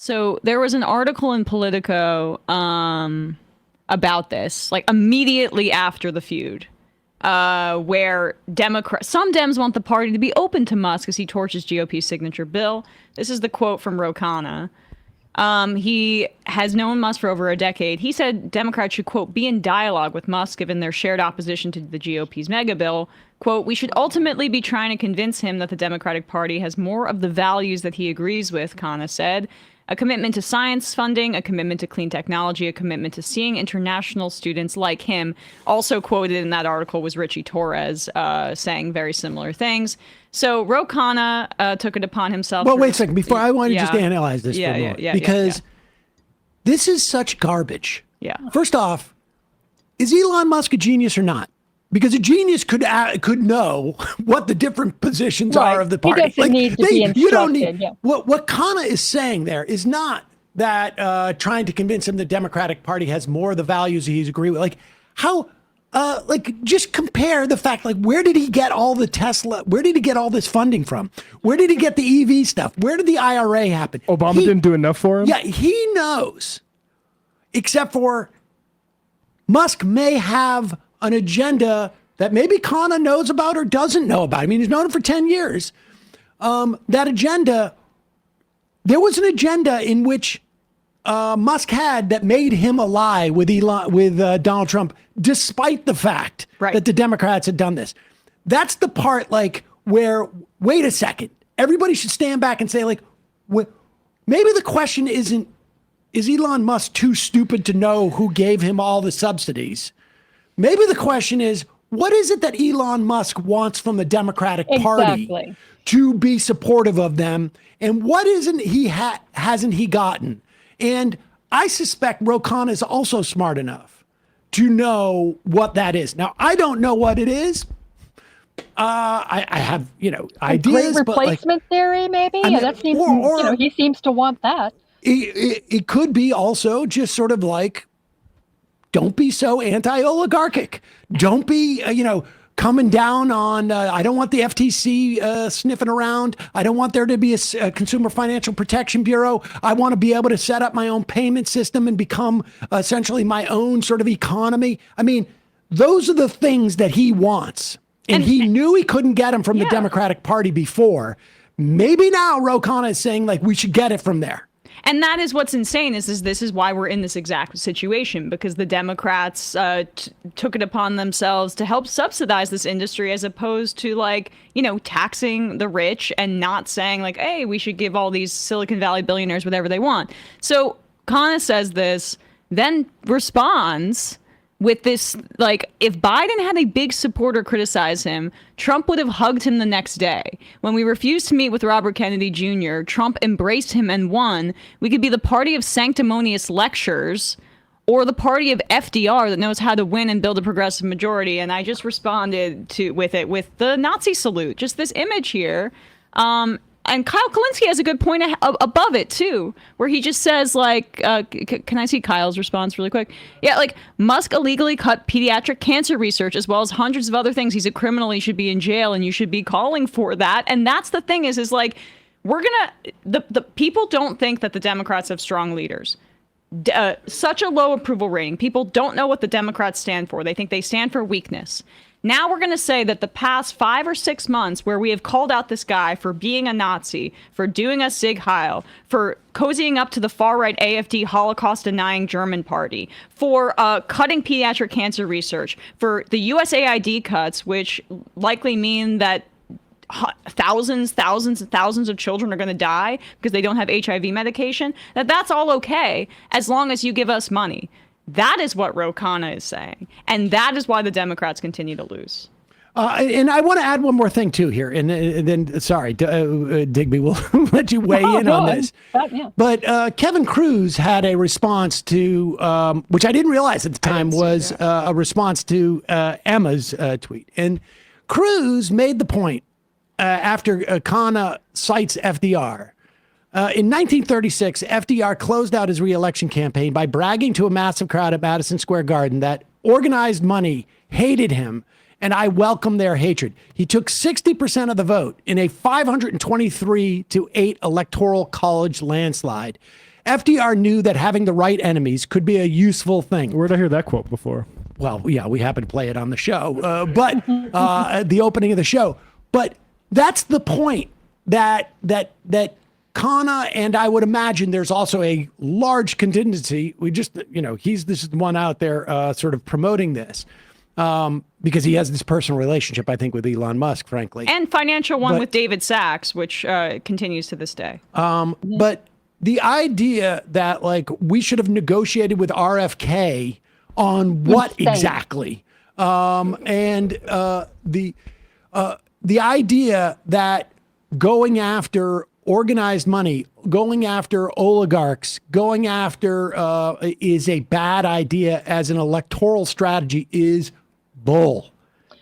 So there was an article in Politico about this, like immediately after the feud, where some Dems want the party to be open to Musk as he torches GOP's signature bill. This is the quote from Ro Khanna. He has known Musk for over a decade. He said Democrats should, quote, be in dialogue with Musk given their shared opposition to the GOP's mega bill. Quote, we should ultimately be trying to convince him that the Democratic Party has more of the values that he agrees with, Khanna said. A commitment to science funding, a commitment to clean technology, a commitment to seeing international students like him. Also quoted in that article was Richie Torres saying very similar things. So Ro Khanna took it upon himself. Well, wait a second. Before I want to just analyze this for a moment. Because this is such garbage. Yeah. First off, is Elon Musk a genius or not? Because a genius could know what the different positions are of the party. He doesn't need to be instructed. You don't need. Yeah. What Khanna is saying there is not that trying to convince him the Democratic Party has more of the values he's agree with. Like how, just compare the fact. Like where did he get all the Tesla? Where did he get all this funding from? Where did he get the EV stuff? Where did the IRA happen? Obama didn't do enough for him. Yeah, he knows. Except for Musk may have an agenda that maybe Khanna knows about or doesn't know about. I mean, he's known it for 10 years. That agenda, there was an agenda in which Musk had that made him ally with Donald Trump, despite the fact that the Democrats had done this. That's the part like where, wait a second, everybody should stand back and say like, maybe the question isn't, is Elon Musk too stupid to know who gave him all the subsidies? Maybe the question is, what is it that Elon Musk wants from the Democratic Party to be supportive of them? And what hasn't he gotten? And I suspect Ro Khanna is also smart enough to know what that is. Now, I don't know what it is. I have, ideas. Great replacement theory, maybe? I mean, that seems, he seems to want that. It could be also just sort of like, don't be so anti-oligarchic. Don't be, coming down on, I don't want the FTC sniffing around. I don't want there to be a Consumer Financial Protection Bureau. I want to be able to set up my own payment system and become essentially my own sort of economy. I mean, those are the things that he wants. And he knew he couldn't get them from the Democratic Party before. Maybe now Ro Khanna is saying, like, we should get it from there. And that is what's insane is this is why we're in this exact situation, because the Democrats took it upon themselves to help subsidize this industry as opposed to taxing the rich and not saying like, hey, we should give all these Silicon Valley billionaires whatever they want. So Khanna says this, then responds with this, like, if Biden had a big supporter criticize him, Trump would have hugged him the next day. When we refused to meet with Robert Kennedy Jr., Trump embraced him and won. We could be the party of sanctimonious lectures or the party of FDR that knows how to win and build a progressive majority. And I just responded with the Nazi salute, just this image here. And Kyle Kalinske has a good point above it, too, where he just says, like, can I see Kyle's response really quick? Yeah, like, Musk illegally cut pediatric cancer research as well as hundreds of other things. He's a criminal. He should be in jail, and you should be calling for that. And that's the thing is like, the people don't think that the Democrats have strong leaders. Such a low approval rating. People don't know what the Democrats stand for. They think they stand for weakness. Now we're going to say that the past 5 or 6 months where we have called out this guy for being a Nazi, for doing a Sig Heil, for cozying up to the far-right AfD Holocaust-denying German party, for cutting pediatric cancer research, for the USAID cuts, which likely mean that thousands of children are going to die because they don't have HIV medication, that's all okay as long as you give us money. That is what Ro Khanna is saying. And that is why the Democrats continue to lose. And I want to add one more thing, too, here. And then, sorry, Digby, we'll let you weigh in on this. But Kevin Cruz had a response to, which I didn't realize at the time was a response to Emma's tweet. And Cruz made the point after Khanna cites FDR. In 1936, FDR closed out his re-election campaign by bragging to a massive crowd at Madison Square Garden that organized money hated him, and I welcome their hatred. He took 60% of the vote in a 523-8 electoral college landslide. FDR knew that having the right enemies could be a useful thing. Where'd I hear that quote before? Well, yeah, we happen to play it on the show, but the opening of the show. But that's the point that Kana, and I would imagine there's also a large contingency. We just, this is the one out there sort of promoting this because he has this personal relationship, I think, with Elon Musk, frankly. And financial one with David Sachs, which continues to this day. But the idea that like we should have negotiated with RFK on what exactly, and the idea that going after organized money, going after oligarchs, going after is a bad idea as an electoral strategy is bull.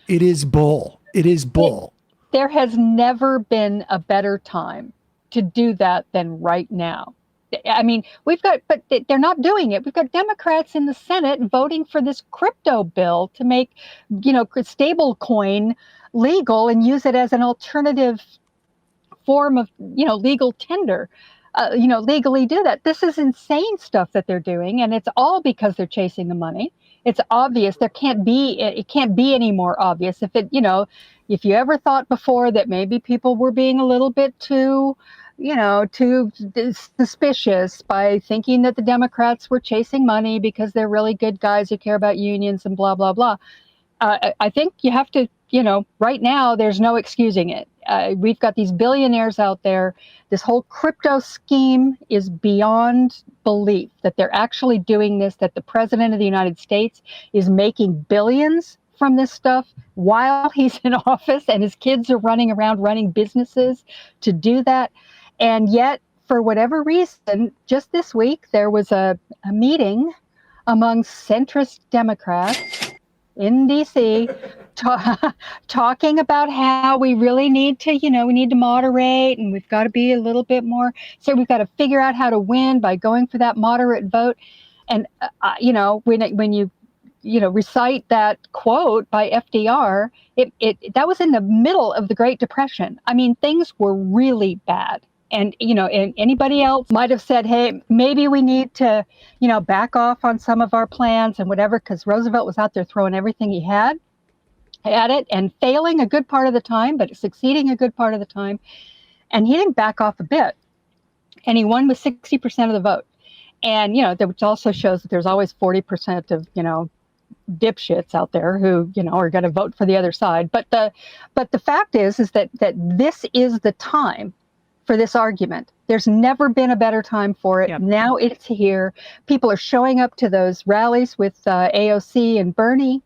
It is bull. It is bull. There has never been a better time to do that than right now. I mean, but they're not doing it. We've got Democrats in the Senate voting for this crypto bill to make, stable coin legal and use it as an alternative form of, legal tender, legally do that. This is insane stuff that they're doing. And it's all because they're chasing the money. It's obvious. It can't be any more obvious. If you ever thought before that maybe people were being a little bit too suspicious by thinking that the Democrats were chasing money because they're really good guys who care about unions and blah, blah, blah. I think you have to, right now, there's no excusing it. We've got these billionaires out there. This whole crypto scheme is beyond belief that they're actually doing this, that the president of the United States is making billions from this stuff while he's in office and his kids are running around running businesses to do that. And yet, for whatever reason, just this week, there was a meeting among centrist Democrats in D.C. Talking about how we really need to, we need to moderate and we've got to be a little bit more. So we've got to figure out how to win by going for that moderate vote. And, when you recite that quote by FDR, that was in the middle of the Great Depression. I mean, things were really bad. And, and anybody else might have said, hey, maybe we need to, back off on some of our plans and whatever, because Roosevelt was out there throwing everything he had at it and failing a good part of the time, but succeeding a good part of the time. And he didn't back off a bit. And he won with 60% of the vote. And, which also shows that there's always 40% of, dipshits out there who, are going to vote for the other side. But the fact is that this is the time for this argument. There's never been a better time for it. Yep. Now it's here. People are showing up to those rallies with AOC and Bernie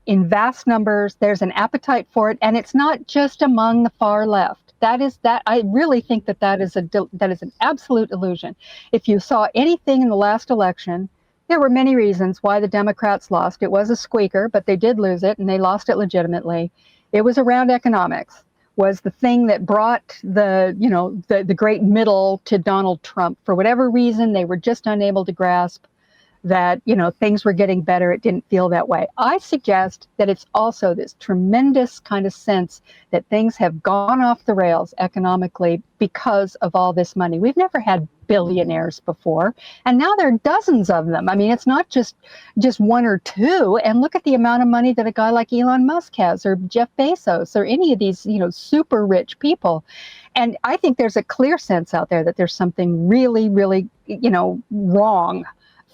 in vast numbers. There's an appetite for it, and it's not just among the far left. I really think that is an absolute illusion. If you saw anything in the last election, there were many reasons why the Democrats lost. It was a squeaker, but they did lose it, and they lost it legitimately. It was around economics. Was the thing that brought the great middle to Donald Trump. For whatever reason, they were just unable to grasp that, things were getting better. It didn't feel that way. I suggest that it's also this tremendous kind of sense that things have gone off the rails economically because of all this money. We've never had billionaires before, and now there are dozens of them. I mean, it's not just one or two. And look at the amount of money that a guy like Elon Musk has, or Jeff Bezos, or any of these, super rich people. And I think there's a clear sense out there that there's something really, really, wrong,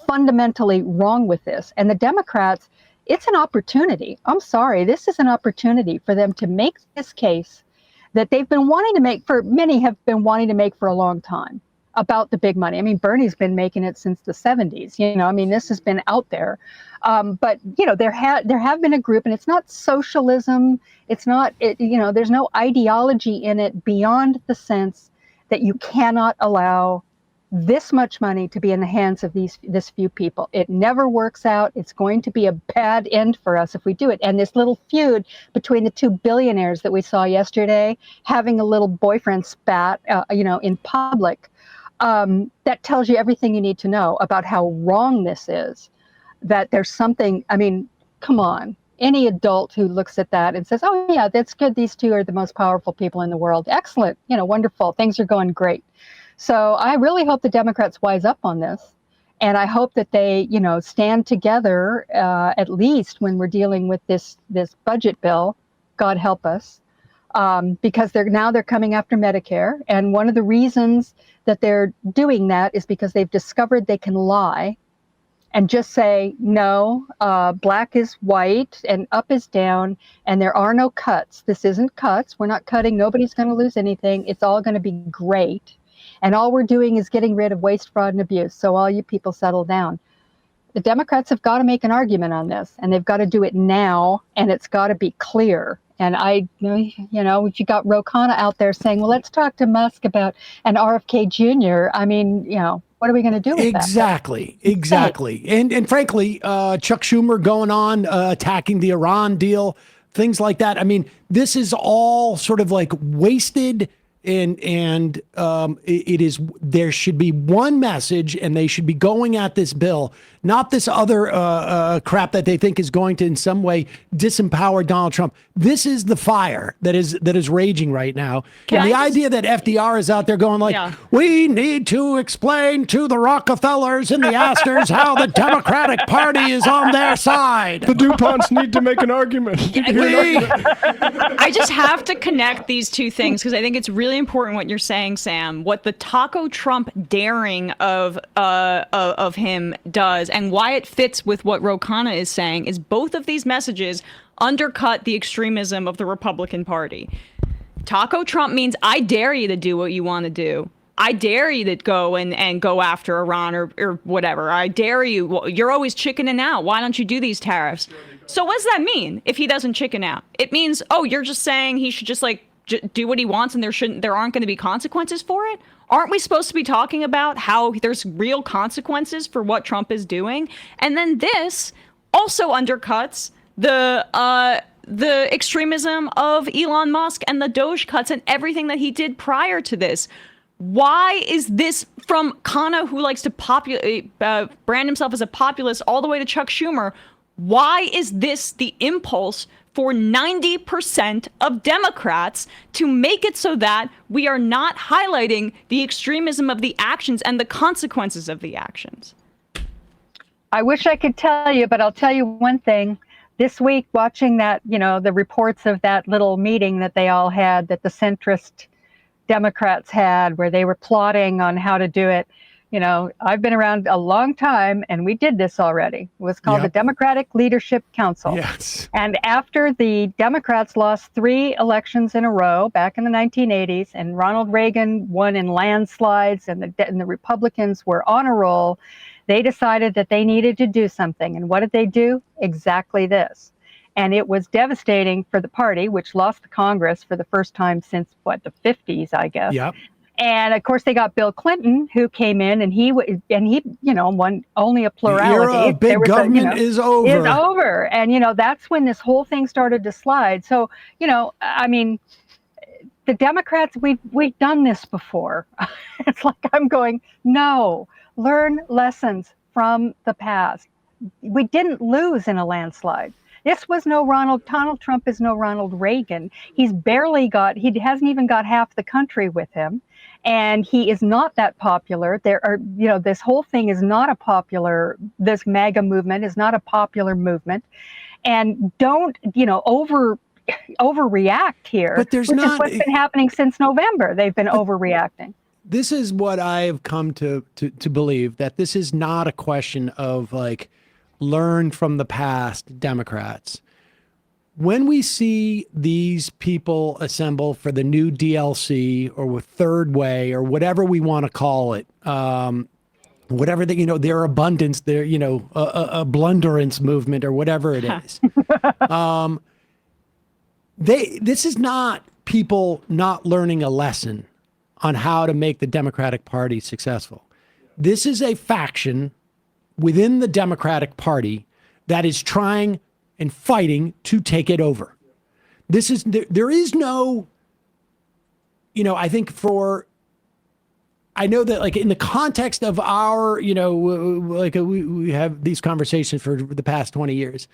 fundamentally wrong with this. And the Democrats, it's an opportunity. I'm sorry, this is an opportunity for them to make this case that they've been wanting to make many have been wanting to make for a long time. About the big money. I mean, Bernie's been making it since the 70s. This has been out there. But there have been a group, and it's not socialism. It's not, there's no ideology in it beyond the sense that you cannot allow this much money to be in the hands of this few people. It never works out. It's going to be a bad end for us if we do it. And this little feud between the two billionaires that we saw yesterday, having a little boyfriend spat, in public, that tells you everything you need to know about how wrong this is, that there's something, come on, any adult who looks at that and says, oh yeah, that's good. These two are the most powerful people in the world. Excellent. Wonderful. Things are going great. So I really hope the Democrats wise up on this. And I hope that they, stand together, at least when we're dealing with this budget bill. God help us, because they're coming after Medicare, and one of the reasons that they're doing that is because they've discovered they can lie and just say no. Black is white and up is down, and there are no cuts. This isn't cuts. We're not cutting. Nobody's going to lose anything. It's all going to be great. And all we're doing is getting rid of waste, fraud, and abuse. So all you people settle down. The Democrats have got to make an argument on this, and they've got to do it now, and it's got to be clear. And if you got Ro Khanna out there saying, well, let's talk to Musk about an RFK Jr., I mean, what are we going to do with that? Exactly. And frankly, Chuck Schumer going on, attacking the Iran deal, things like that. I mean, this is all sort of like wasted. And it is, there should be one message, and they should be going at this bill, not this other crap that they think is going to in some way disempower Donald Trump. This is the fire that is raging right now. And the idea that FDR is out there going like, we need to explain to the Rockefellers and the Astors how the Democratic Party is on their side. The DuPonts need to make an argument. I just have to connect these two things because I think it's really important what you're saying, Sam. What the Taco Trump daring of him does, and why it fits with what Ro Khanna is saying, is both of these messages undercut the extremism of the Republican Party. Taco Trump means I dare you to do what you want to do. I dare you to go and go after Iran or whatever. I dare you. Well, you're always chickening out. Why don't you do these tariffs? So what does that mean if he doesn't chicken out? It means, you're just saying he should just do what he wants, and there aren't going to be consequences for it? Aren't we supposed to be talking about how there's real consequences for what Trump is doing? And then this also undercuts the extremism of Elon Musk and the Doge cuts and everything that he did prior to this. Why is this, from Khanna, who likes to brand himself as a populist, all the way to Chuck Schumer, why is this the impulse for 90% of Democrats to make it so that we are not highlighting the extremism of the actions and the consequences of the actions? I wish I could tell you, but I'll tell you one thing. This week, watching that, the reports of that little meeting that they all had, that the centrist Democrats had, where they were plotting on how to do it. I've been around a long time, and we did this already. It was called the Democratic Leadership Council. Yes. And after the Democrats lost 3 elections in a row back in the 1980s, and Ronald Reagan won in landslides, and the Republicans were on a roll, they decided that they needed to do something. And what did they do? Exactly this. And it was devastating for the party, which lost the Congress for the first time since, the 50s, I guess. Yep. And of course, they got Bill Clinton, who came in, and he won only a plurality. The era of big government is over. Is over, and that's when this whole thing started to slide. So the Democrats, we've done this before. It's like I'm going, no, learn lessons from the past. We didn't lose in a landslide. This was Donald Trump is no Ronald Reagan. He hasn't even got half the country with him. And he is not that popular. This whole thing is not this MAGA movement is not a popular movement. And don't, overreact here, but is what's been happening since November. They've been overreacting. This is what I have come to believe, that this is not a question of learn from the past Democrats. When we see these people assemble for the new DLC or with Third Way or whatever we want to call it, whatever their abundance, their a blunderance movement or whatever it is, this is not people not learning a lesson on how to make the Democratic Party successful. This is a faction within the Democratic Party that is trying and fighting to take it over. There is no, I think I know that in the context of our, we have these conversations for the past 20 years.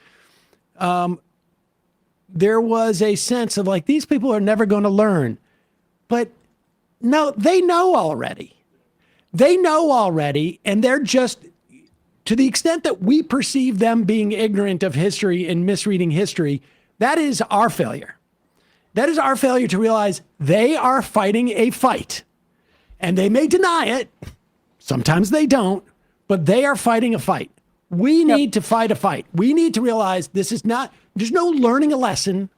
There was a sense of these people are never going to learn, but no, they know already. They know already, and they're just, to the extent that we perceive them being ignorant of history and misreading history, that is our failure. That is our failure to realize they are fighting a fight. And they may deny it. Sometimes they don't, but they are fighting a fight. We need to fight a fight. We need to realize this is not, there's no learning a lesson.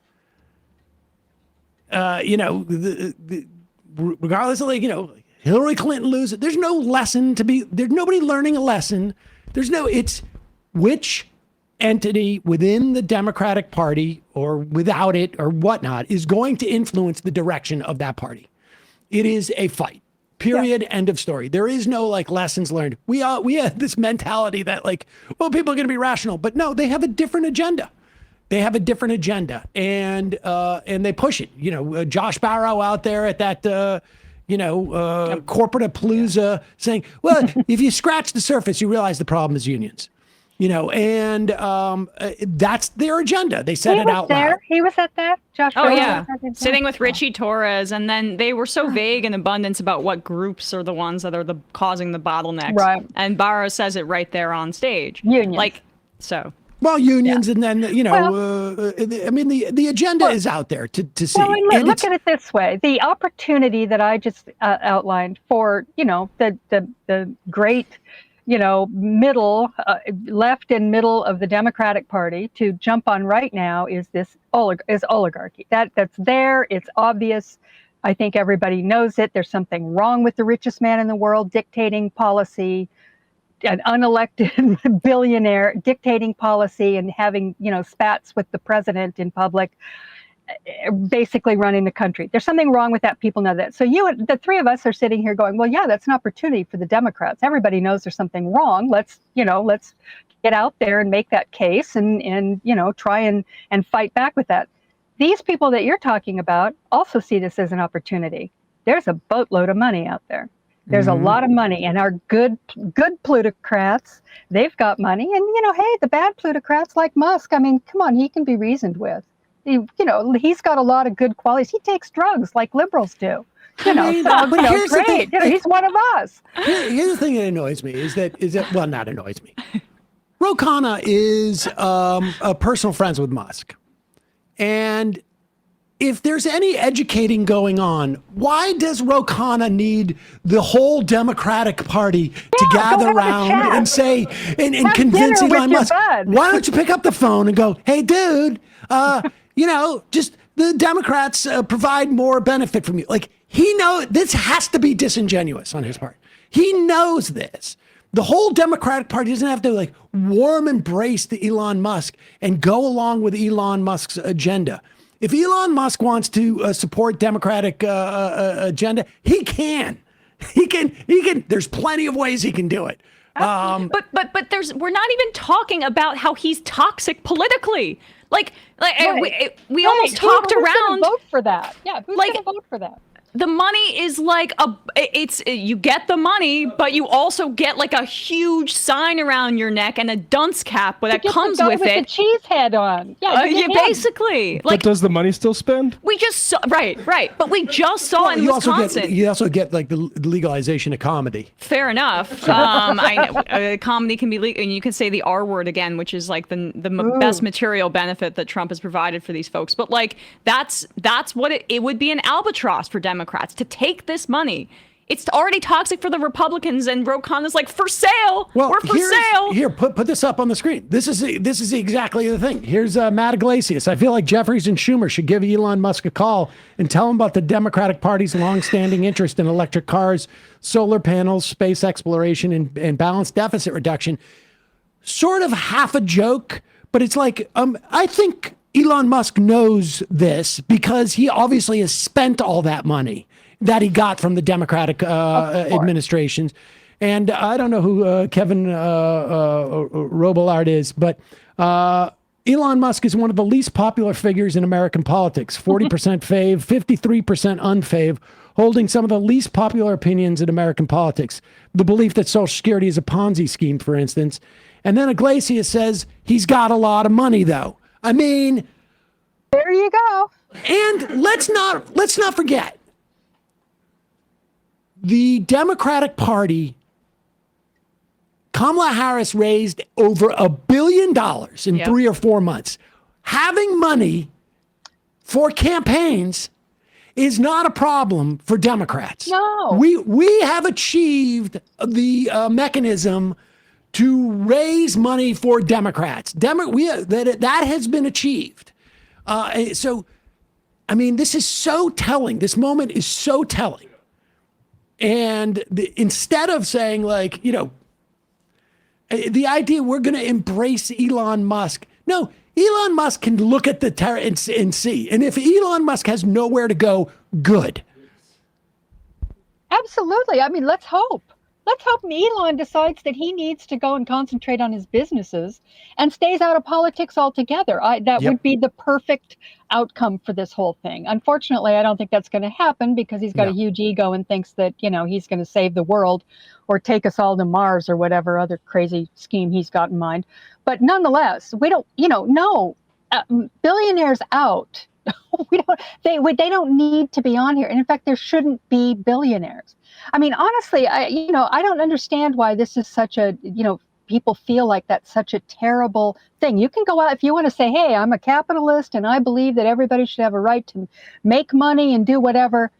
Regardless of Hillary Clinton loses, there's no lesson to be, there's nobody learning a lesson. It's which entity within the Democratic Party or without it or whatnot is going to influence the direction of that party. It is a fight. Period. End of story. There is no lessons learned. We have this mentality that people are going to be rational, but no, they have a different agenda. They have a different agenda, and they push it. Josh Barro out there at that corporate palooza saying, well, if you scratch the surface, you realize the problem is unions. And that's their agenda. They said it out loud. He was at that. Josh. Oh yeah, sitting with Richie Torres, and then they were so vague in abundance about what groups are the ones that are causing the bottlenecks. Right. And Barra says it right there on stage. Unions. Well, unions, and then the agenda is out there to see. Well, and look at it this way: the opportunity that I just outlined for the great. Middle, left and middle of the Democratic Party to jump on right now is this oligarchy. That's there. It's obvious. I think everybody knows it. There's something wrong with the richest man in the world dictating policy, an unelected billionaire dictating policy and having, spats with the president in public, basically running the country. There's something wrong with that. People know that. So the three of us are sitting here going, well, yeah, that's an opportunity for the Democrats. Everybody knows there's something wrong. Let's get out there and make that case and try and fight back with that. These people that you're talking about also see this as an opportunity. There's a boatload of money out there. There's a lot of money, and our good plutocrats, they've got money. And, hey, the bad plutocrats like Musk, I mean, come on, he can be reasoned with. He's got a lot of good qualities. He takes drugs like liberals do. He's one of us. Here's the thing that annoys me is that well, not annoys me. Ro Khanna is personal friends with Musk, and if there's any educating going on, why does Ro Khanna need the whole Democratic Party to gather around and say and convince Elon Musk? Why don't you pick up the phone and go, hey, dude? Just the Democrats provide more benefit from you. He knows this has to be disingenuous on his part. He knows this. The whole Democratic Party doesn't have to warm embrace the Elon Musk and go along with Elon Musk's agenda. If Elon Musk wants to support Democratic agenda, he can. He can. There's plenty of ways he can do it. But we're not even talking about how he's toxic politically. We almost talked around. Who's going to vote for that? Yeah, who's going to vote for that? The money is you get the money, but you also get a huge sign around your neck and a dunce cap that comes with it. The cheese head on. Yeah, basically. But does the money still spend? We just saw, right. But we just saw in Wisconsin. You also get the legalization of comedy. Fair enough. I know comedy can be legal, and you can say the R word again, which is the best material benefit that Trump has provided for these folks. But that's what it would be an albatross for Democrats to take this money. It's already toxic for the Republicans, and Ro Khanna's for sale. Well, we're for sale. Here, put this up on the screen. This is exactly the thing. Here's Matt Iglesias. I feel like Jeffries and Schumer should give Elon Musk a call and tell him about the Democratic Party's longstanding interest in electric cars, solar panels, space exploration, and balanced deficit reduction. Sort of half a joke, but it's I think Elon Musk knows this because he obviously has spent all that money that he got from the Democratic administrations. And I don't know who Kevin Robillard is, but Elon Musk is one of the least popular figures in American politics. 40% fave, 53% unfave, holding some of the least popular opinions in American politics. The belief that Social Security is a Ponzi scheme, for instance. And then Iglesias says he's got a lot of money, though. I mean, there you go. And let's not forget, The Democratic Party, Kamala Harris raised over $1 billion in 3 or 4 months. Having money for campaigns is not a problem for Democrats. No. We have achieved the mechanism to raise money for Democrats. That has been achieved. So, I mean, this is so telling. This moment is so telling. And instead of saying, like, you know, the idea we're going to embrace Elon Musk. No, Elon Musk can look at the terror and see. And if Elon Musk has nowhere to go, good. Absolutely. I mean, let's hope. Let's hope Elon decides that he needs to go and concentrate on his businesses and stays out of politics altogether. That would be the perfect outcome for this whole thing. Unfortunately, I don't think that's going to happen because he's got a huge ego and thinks that, you know, he's going to save the world or take us all to Mars or whatever other crazy scheme he's got in mind. But nonetheless, we don't, you know, no, billionaires out. They don't need to be on here. And in fact, there shouldn't be billionaires. I mean, honestly, I don't understand why this is such a, you know, people feel like that's such a terrible thing. You can go out if you want to say, hey, I'm a capitalist and I believe that everybody should have a right to make money and do whatever.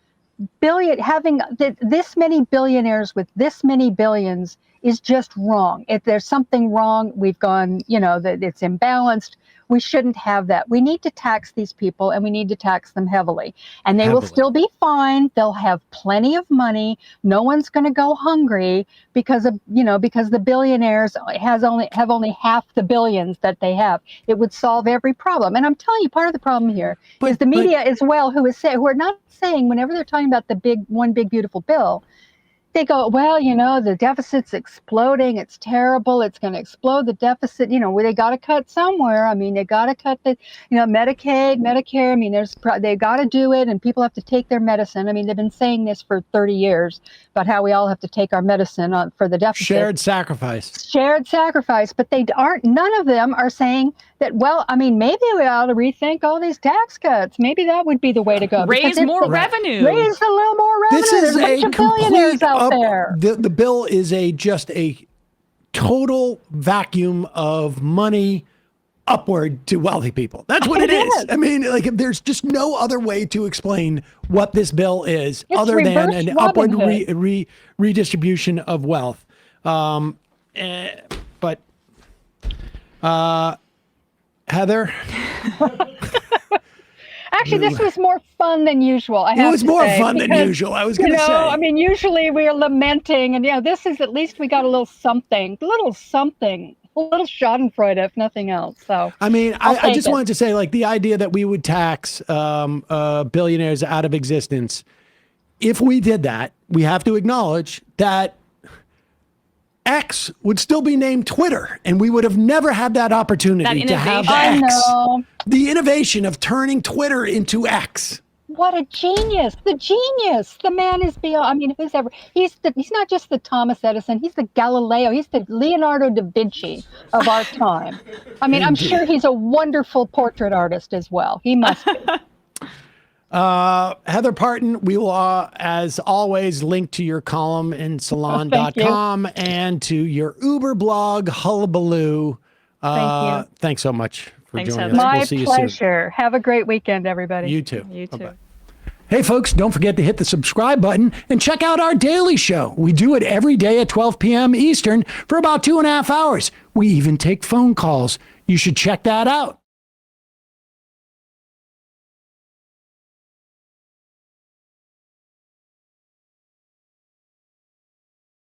Having this many billionaires with this many billions is just wrong. If there's something wrong, we've gone, you know, that it's imbalanced. We shouldn't have that. We need to tax these people and we need to tax them heavily. And they will still be fine. They'll have plenty of money. No one's going to go hungry because of, you know, because the billionaires have only half the billions that they have. It would solve every problem. And I'm telling you, part of the problem here is the media as well, who are not saying, whenever they're talking about the one big beautiful bill, they go, well, you know, the deficit's exploding. It's terrible. It's going to explode the deficit. You know, they got to cut somewhere. I mean, they got to cut the, you know, Medicaid, Medicare. I mean, they got to do it and people have to take their medicine. I mean, they've been saying this for 30 years about how we all have to take our medicine for the deficit. Shared sacrifice. But none of them are saying that, well, I mean, maybe we ought to rethink all these tax cuts. Maybe that would be the way to go. Raise more revenue. Raise a little more revenue. This is There's a bunch of billionaires out there. The bill is just a total vacuum of money upward to wealthy people. That's what it is. I mean, like, there's just no other way to explain what this bill is other than an upward redistribution of wealth. But Heather? Actually, this was more fun than usual. It was more fun than usual. I was going to say. I mean, usually we are lamenting, and this is at least we got a little something, a little Schadenfreude, if nothing else. So I mean, I just wanted to say, like, the idea that we would tax billionaires out of existence. If we did that, we have to acknowledge that X would still be named Twitter, and we would have never had that opportunity to have X. I know. The innovation of turning Twitter into X. What a genius! The man is beyond. I mean, he's not just the Thomas Edison. He's the Galileo. He's the Leonardo da Vinci of our time. I mean, I'm sure he's a wonderful portrait artist as well. He must be. Heather Parton, we will, as always, link to your column in salon.com and to your Uber blog, Hullabaloo. Thank you. Thanks so much for joining Heather. us. My we'll see pleasure. You soon. Have a great weekend, everybody. You too. You too. Bye-bye. Hey, folks, don't forget to hit the subscribe button and check out our daily show. We do it every day at 12 p.m. Eastern for about 2.5 hours. We even take phone calls. You should check that out.